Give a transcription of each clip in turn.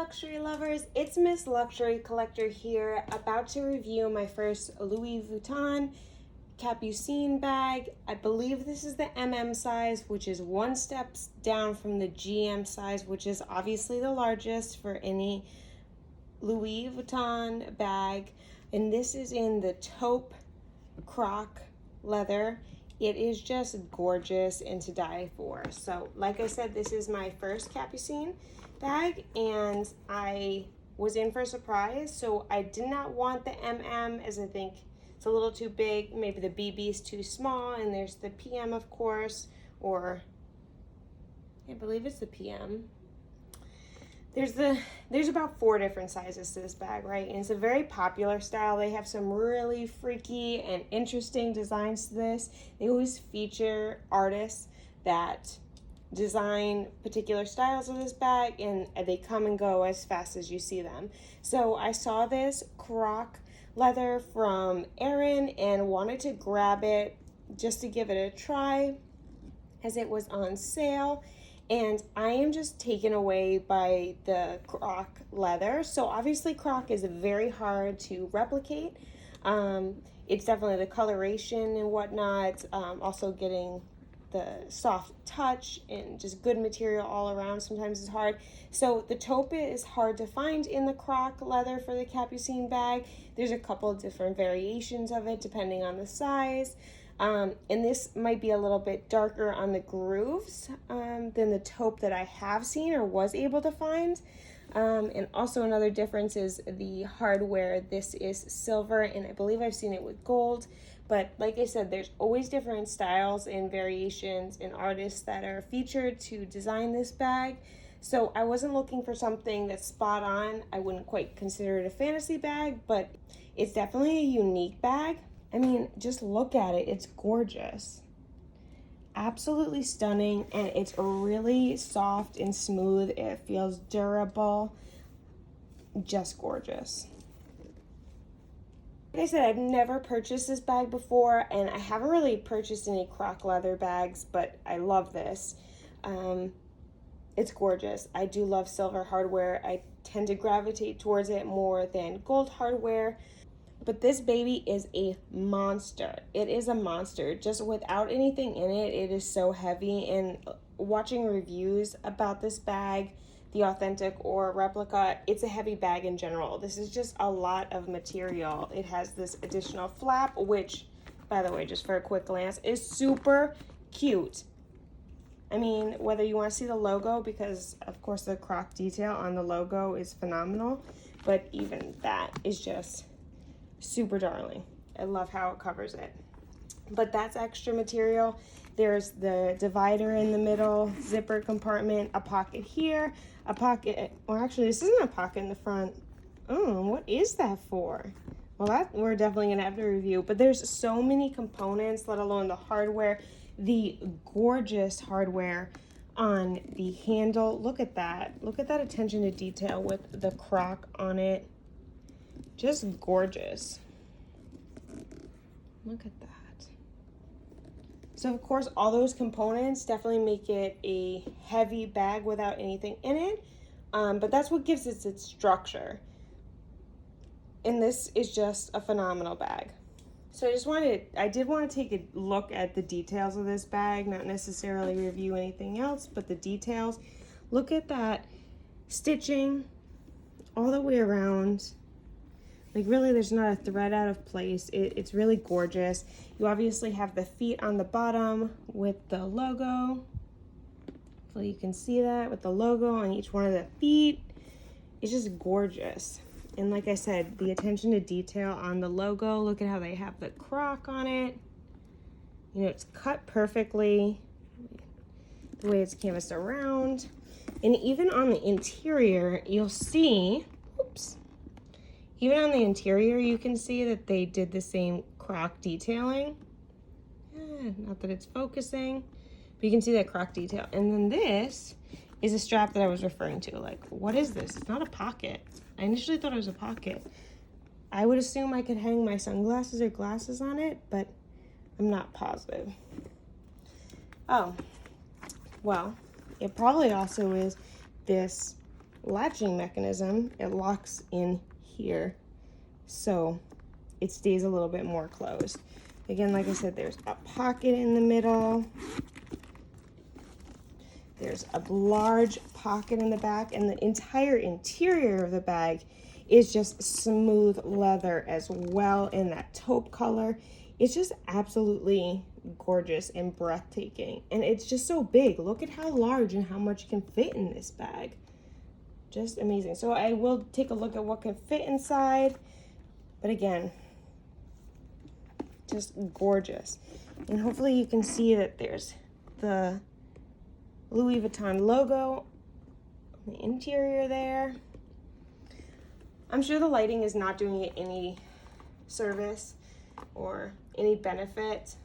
luxury lovers, it's Miss Luxury Collector here, about to review my first Louis Vuitton Capucine bag. I believe this is the MM size, which is one step down from the GM size, which is obviously the largest for any Louis Vuitton bag. And this is in the Taupe Croc leather. It is just gorgeous and to die for. So like I said, this is my first Capucine bag and I was in for a surprise. So I did not want the MM, as I think it's a little too big. Maybe the BB is too small, and there's the PM, of course, or I believe it's the PM. There's about 4 different sizes to this bag, right? And it's a very popular style. They have some really freaky and interesting designs to this. They always feature artists that design particular styles of this bag, and they come and go as fast as you see them. So I saw this Croc leather from Erin and wanted to grab it just to give it a try as it was on sale. And I am just taken away by the Croc leather. So obviously Croc is very hard to replicate. It's definitely the coloration and whatnot, also getting the soft touch and just good material all around sometimes is hard. So the taupe is hard to find in the Croc leather for the Capucine bag. There's a couple of different variations of it depending on the size. And this might be a little bit darker on the grooves than the taupe that I have seen or was able to find. And also another difference is the hardware. This is silver, and I believe I've seen it with gold. But like I said, there's always different styles and variations and artists that are featured to design this bag. So I wasn't looking for something that's spot on. I wouldn't quite consider it a fantasy bag, but it's definitely a unique bag. I mean, just look at it. It's gorgeous. Absolutely stunning, and it's really soft and smooth. It feels durable. Just gorgeous. Like I said, I've never purchased this bag before, and I haven't really purchased any Croc leather bags, but I love this. It's gorgeous. I do love silver hardware. I tend to gravitate towards it more than gold hardware. But this baby is a monster. It is a monster. Just without anything in it, it is so heavy. And watching reviews about this bag, the authentic or replica, it's a heavy bag in general. This is just a lot of material. It has this additional flap, which, by the way, just for a quick glance, is super cute. I mean, whether you want to see the logo, because of course the Croc detail on the logo is phenomenal, but even that is just super darling. I love how it covers it. But that's extra material. There's the divider in the middle, zipper compartment, a pocket here, a pocket, or actually this isn't a pocket in the front. Oh, what is that for? Well, that we're definitely gonna have to review, but there's so many components, let alone the hardware, the gorgeous hardware on the handle. Look at that. Look at that attention to detail with the Croc on it. Just gorgeous. Look at that. So of course, all those components definitely make it a heavy bag without anything in it, but that's what gives it its structure. And this is just a phenomenal bag. So I did want to take a look at the details of this bag, not necessarily review anything else, but the details. Look at that stitching all the way around. Like really, there's not a thread out of place. It's really gorgeous. You obviously have the feet on the bottom with the logo. Hopefully you can see that with the logo on each one of the feet. It's just gorgeous. And like I said, the attention to detail on the logo. Look at how they have the Croc on it. You know, it's cut perfectly. The way it's canvassed around. And even on the interior, you'll see, oops. Even on the interior, you can see that they did the same Croc detailing. Not that it's focusing, but you can see that Croc detail. And then this is a strap that I was referring to. Like, what is this? It's not a pocket. I initially thought it was a pocket. I would assume I could hang my sunglasses or glasses on it, but I'm not positive. Oh, well, it probably also is this latching mechanism, it locks in here, so it stays a little bit more closed. Again, like I said, there's a pocket in the middle. There's a large pocket in the back, and the entire interior of the bag is just smooth leather as well in that taupe color. It's just absolutely gorgeous and breathtaking. And it's just so big. Look at how large and how much can fit in this bag. Just amazing. So I will take a look at what can fit inside. But again, just gorgeous. And hopefully you can see that there's the Louis Vuitton logo on the interior there. I'm sure the lighting is not doing it any service or any benefit.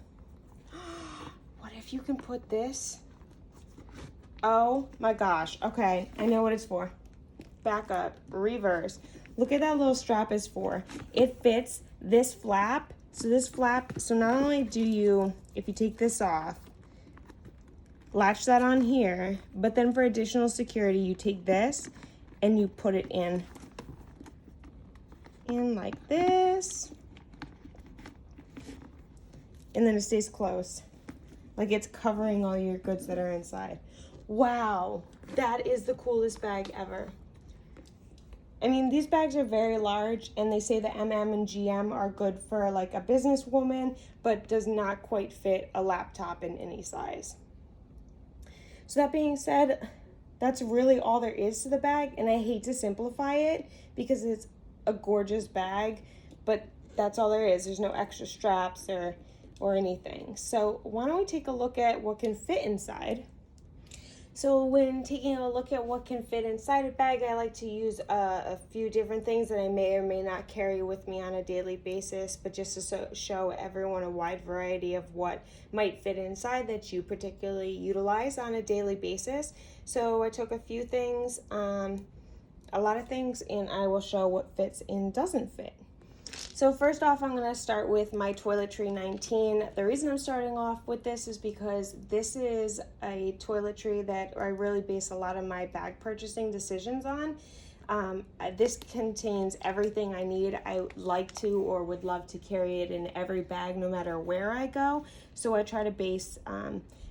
What if you can put this? Oh my gosh. Okay, I know what it's for. Back up, reverse. Look at that little strap is for. It fits this flap. So this flap, so not only do you, if you take this off, latch that on here, but then for additional security, you take this and you put it in like this, and then it stays closed, like it's covering all your goods that are inside. Wow, that is the coolest bag ever. I mean, these bags are very large, and they say the MM and GM are good for like a businesswoman, but does not quite fit a laptop in any size. So that being said, that's really all there is to the bag, and I hate to simplify it because it's a gorgeous bag, but that's all there is. There's no extra straps or anything. So why don't we take a look at what can fit inside? So when taking a look at what can fit inside a bag, I like to use a few different things that I may or may not carry with me on a daily basis, but just to show everyone a wide variety of what might fit inside that you particularly utilize on a daily basis. So I took a few things, a lot of things, and I will show what fits and doesn't fit. So first off, I'm going to start with my Toiletry 19. The reason I'm starting off with this is because this is a toiletry that I really base a lot of my bag purchasing decisions on. This contains everything I need. I like to or would love to carry it in every bag no matter where I go. So I try to base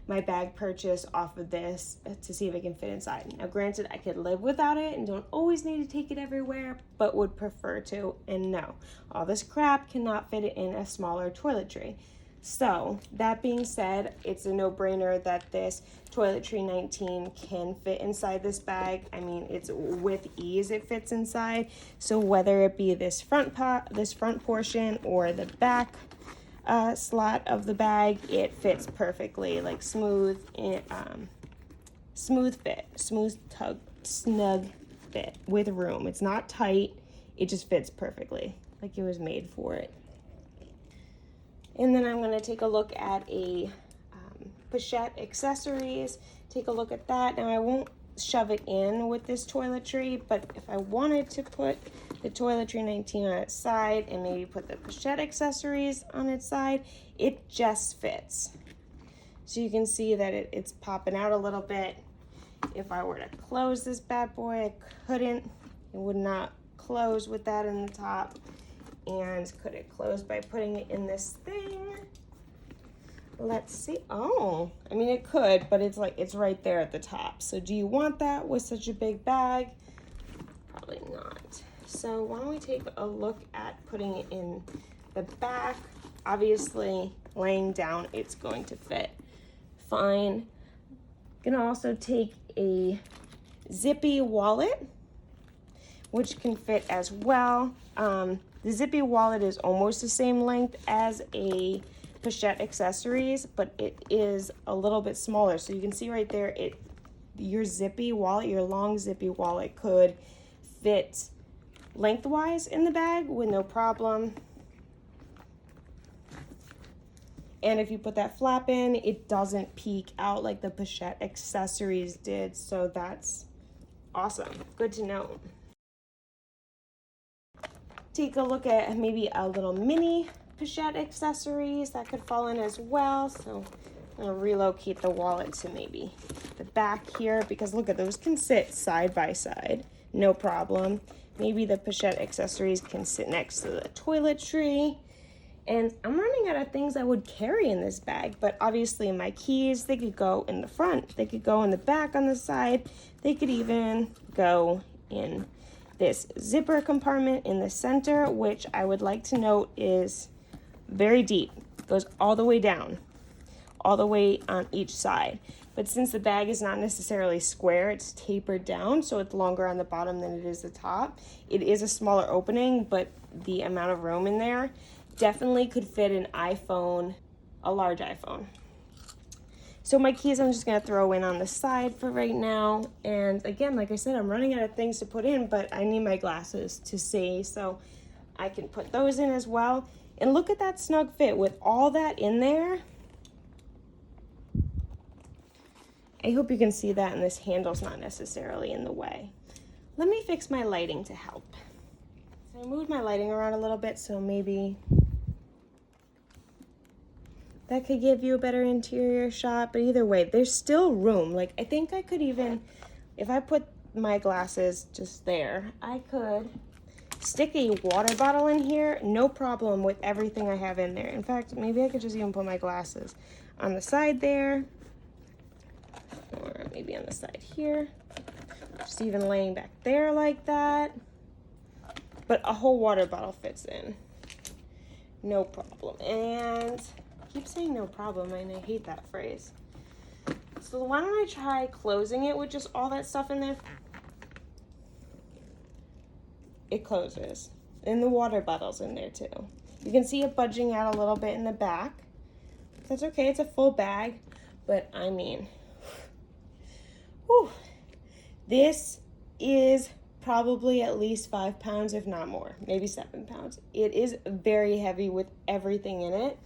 my bag purchase off of this to see if it can fit inside. Now granted, I could live without it and don't always need to take it everywhere, but would prefer to. And no, all this crap cannot fit in a smaller toiletry. So that being said, it's a no-brainer that this Toiletry 19 can fit inside this bag. I mean, it's with ease it fits inside. So whether it be this front portion or the back slot of the bag, it fits perfectly, like smooth fit, snug fit with room. It's not tight, it just fits perfectly, like it was made for it. And then I'm going to take a look at a pochette accessories. Take a look at that. Now I won't shove it in with this toiletry, but if I wanted to put the Toiletry 19 on its side and maybe put the pochette accessories on its side, it just fits. So you can see that it's popping out a little bit. If I were to close this bad boy, I couldn't. It would not close with that in the top. And could it close by putting it in this thing? Let's see. Oh, I mean it could, but it's like it's right there at the top. So do you want that with such a big bag? Probably not. So why don't we take a look at putting it in the back? Obviously, laying down, it's going to fit fine. Gonna also take a zippy wallet, which can fit as well. The zippy wallet is almost the same length as a pochette accessories, but it is a little bit smaller. So you can see right there, your zippy wallet, your long zippy wallet could fit lengthwise in the bag with no problem. And if you put that flap in, it doesn't peek out like the pochette accessories did. So that's awesome. Good to know. Take a look at maybe a little mini pochette accessories that could fall in as well. So I'm gonna relocate the wallet to maybe the back here, because look at those can sit side by side. no problem. Maybe the pochette accessories can sit next to the toiletry. And I'm running out of things I would carry in this bag, but obviously my keys, they could go in the front, they could go in the back on the side, they could even go in this zipper compartment in the center, which I would like to note is very deep. It goes all the way down, all the way on each side. But since the bag is not necessarily square, it's tapered down, so it's longer on the bottom than it is the top. It is a smaller opening, but the amount of room in there definitely could fit an iPhone, a large iPhone. So my keys I'm just gonna throw in on the side for right now. And again, like I said, I'm running out of things to put in, but I need my glasses to see, so I can put those in as well. And look at that snug fit with all that in there. I hope you can see that, and this handle's not necessarily in the way. Let me fix my lighting to help. So I moved my lighting around a little bit, so maybe that could give you a better interior shot, but either way, there's still room. Like, I think I could even, if I put my glasses just there, I could stick a water bottle in here, no problem with everything I have in there. In fact, maybe I could just even put my glasses on the side there, or maybe on the side here, just even laying back there like that. But a whole water bottle fits in, no problem. And I keep saying no problem, and I hate that phrase. So why don't I try closing it with just all that stuff in there? It closes. And the water bottle's in there too. You can see it budging out a little bit in the back. That's okay, it's a full bag, but I mean, whew, this is probably at least 5 pounds, if not more, maybe 7 pounds. It is very heavy with everything in it.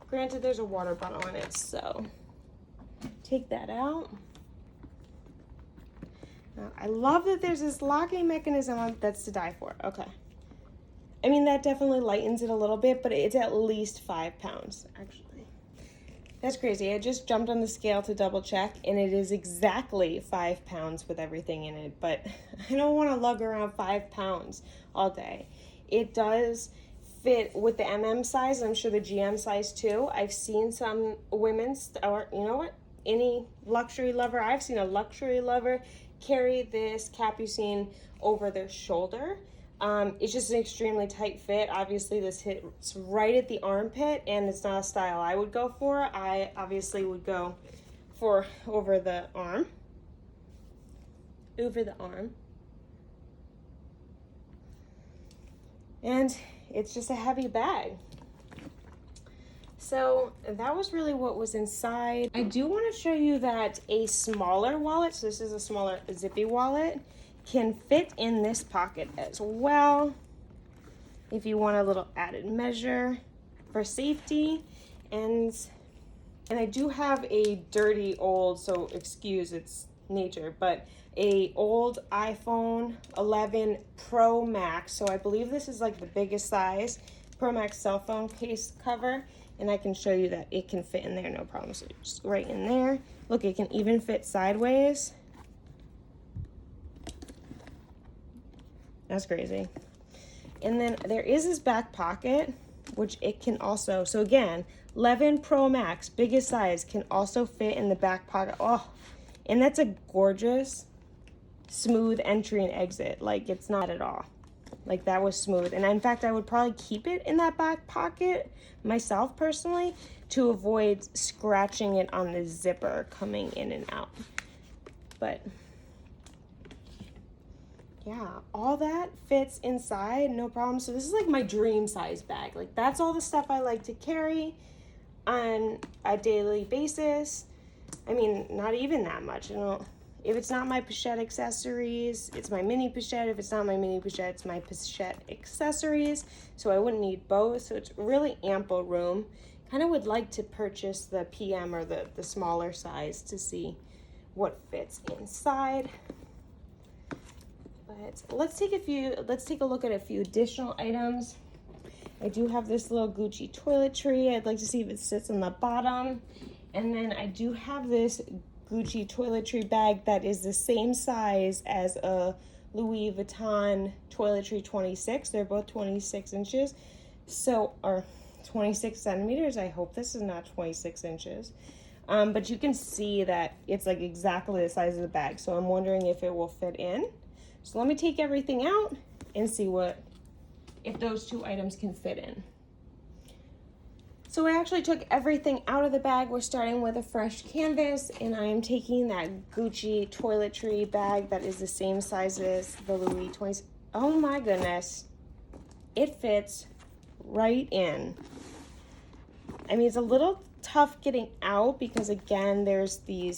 Granted, there's a water bottle in it, so take that out. Now, I love that there's this locking mechanism on that's to die for. Okay. I mean, that definitely lightens it a little bit, but it's at least 5 pounds, actually. That's crazy. I just jumped on the scale to double check, and it is exactly 5 pounds with everything in it, but I don't want to lug around 5 pounds all day. It does fit with the MM size, I'm sure the GM size too. I've seen some women's, or you know what, any luxury lover, I've seen a luxury lover carry this Capucine over their shoulder. It's just an extremely tight fit. Obviously this hits right at the armpit, and it's not a style I would go for. I obviously would go for over the arm. And it's just a heavy bag. So that was really what was inside. I do want to show you that a smaller wallet, so this is a smaller zippy wallet, can fit in this pocket as well if you want a little added measure for safety. And I do have a dirty old, so excuse its nature, but a old iPhone 11 Pro Max, so I believe this is like the biggest size Pro Max cell phone case cover, and I can show you that it can fit in there no problem. So just right in there. Look, it can even fit sideways. That's crazy. And then there is this back pocket, which it can also, so again, 11 Pro Max, biggest size, can also fit in the back pocket. Oh, and that's a gorgeous, smooth entry and exit. Like, it's not at all. Like, that was smooth. And in fact, I would probably keep it in that back pocket myself personally to avoid scratching it on the zipper coming in and out. But yeah, all that fits inside, no problem. So this is like my dream size bag. Like, that's all the stuff I like to carry on a daily basis. I mean, not even that much. You know, if it's not my pochette accessories, it's my mini pochette. If it's not my mini pochette, it's my pochette accessories. So I wouldn't need both. So it's really ample room. Kind of would like to purchase the PM or the smaller size to see what fits inside. But let's take a look at a few additional items. I do have this little Gucci toiletry. I'd like to see if it sits on the bottom. And then I do have this Gucci toiletry bag that is the same size as a Louis Vuitton Toiletry 26. They're both 26 inches. So, or 26 centimeters. I hope this is not 26 inches. But you can see that it's like exactly the size of the bag. So I'm wondering if it will fit in. So let me take everything out and see if those two items can fit in. So I actually took everything out of the bag. We're starting with a fresh canvas, and I am taking that Gucci toiletry bag that is the same size as the Louis 20. Oh my goodness. It fits right in. I mean, it's a little tough getting out because, again, there's these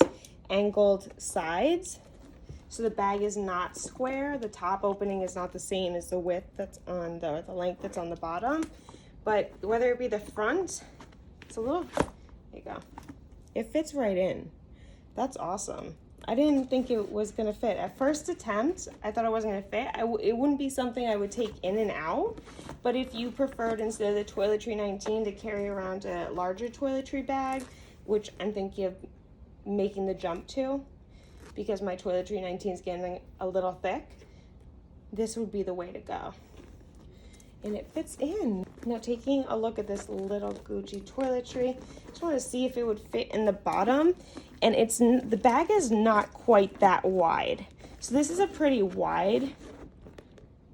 angled sides. So the bag is not square. The top opening is not the same as the width that's on the length that's on the bottom. But whether it be the front, it's a little, there you go. It fits right in. That's awesome. I didn't think it was gonna fit. At first attempt, I thought it wasn't gonna fit. It wouldn't be something I would take in and out. But if you preferred, instead of the Toiletry 19, to carry around a larger toiletry bag, which I'm thinking of making the jump to, because my Toiletry 19 is getting a little thick, this would be the way to go. And it fits in. Now, taking a look at this little Gucci toiletry, just want to see if it would fit in the bottom. And the bag is not quite that wide. So this is a pretty wide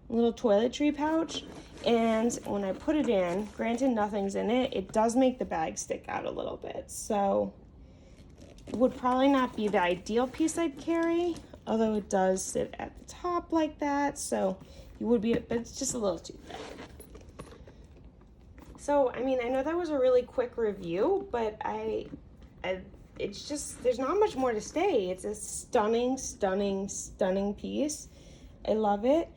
little toiletry pouch. And when I put it in, granted nothing's in it, it does make the bag stick out a little bit. So it would probably not be the ideal piece I'd carry, although it does sit at the top like that. So you would be, but it's just a little too thick. So, I mean, I know that was a really quick review, but it's just, there's not much more to say. It's a stunning, stunning, stunning piece. I love it.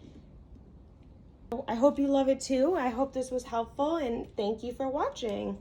I hope you love it too. I hope this was helpful, and thank you for watching.